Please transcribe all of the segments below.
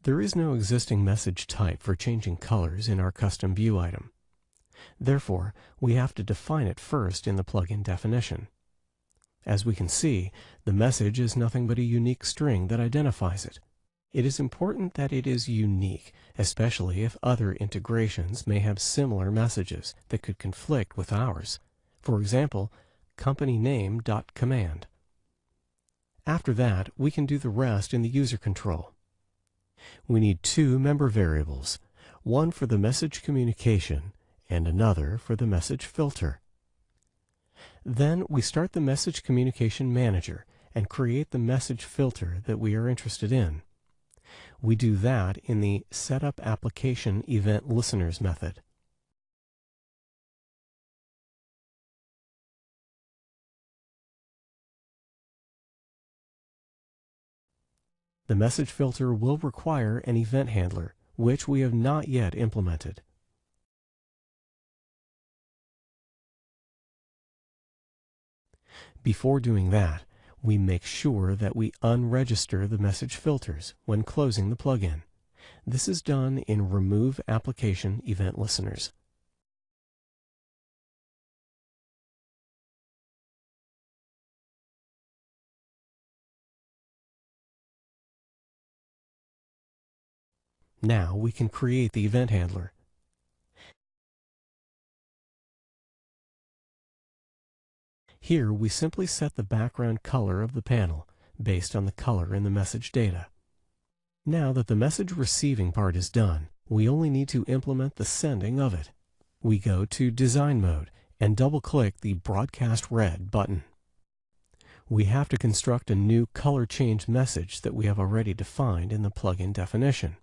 There is no existing message type for changing colors in our custom view item. Therefore, we have to define it first in the plugin definition. As we can see, the message is nothing but a unique string that identifies it. It is important that it is unique, especially if other integrations may have similar messages that could conflict with ours. For example, companyname.command. After that, we can do the rest in the user control. We need two member variables, one for the message communication and another for the message filter. Then we start the message communication manager and create the message filter that we are interested in. We do that in the Setup Application Event Listeners method. The message filter will require an event handler, which we have not yet implemented. Before doing that, we make sure that we unregister the message filters when closing the plugin. This is done in Remove Application Event Listeners. Now we can create the event handler. Here we simply set the background color of the panel based on the color in the message data. Now that the message receiving part is done, we only need to implement the sending of it. We go to Design Mode and double-click the Broadcast Red button. We have to construct a new color change message that we have already defined in the plugin definition.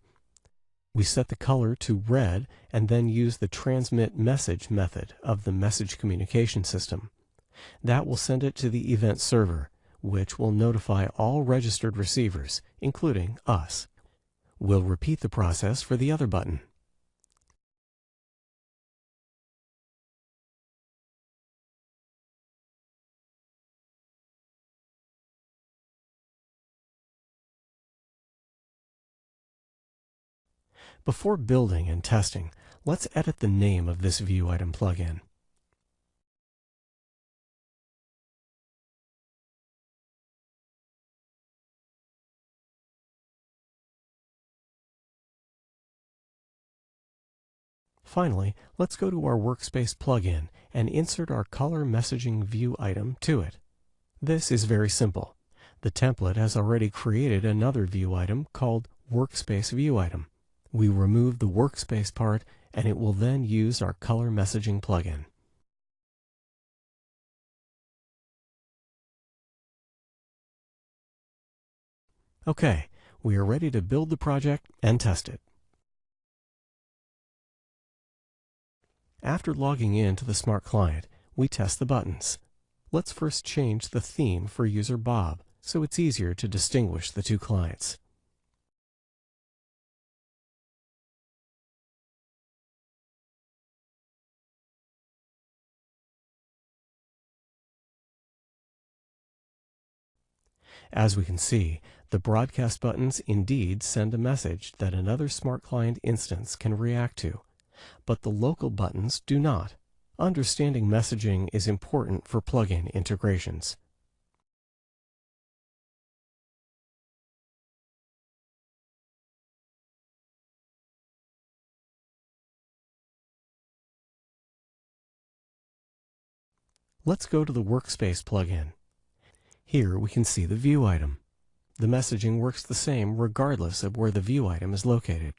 We set the color to red and then use the Transmit Message method of the message communication system. That will send it to the event server, which will notify all registered receivers, including us. We'll repeat the process for the other button. Before building and testing, let's edit the name of this view item plugin. Finally, let's go to our Workspace plugin and insert our color messaging view item to it. This is very simple. The template has already created another view item called Workspace View Item. We remove the Workspace part and it will then use our color messaging plugin. Okay, we are ready to build the project and test it. After logging in to the Smart Client, we test the buttons. Let's first change the theme for user Bob so it's easier to distinguish the two clients. As we can see, the broadcast buttons indeed send a message that another Smart Client instance can react to, but the local buttons do not. Understanding messaging is important for plugin integrations. Let's go to the Workspace plugin. Here we can see the view item. The messaging works the same regardless of where the view item is located.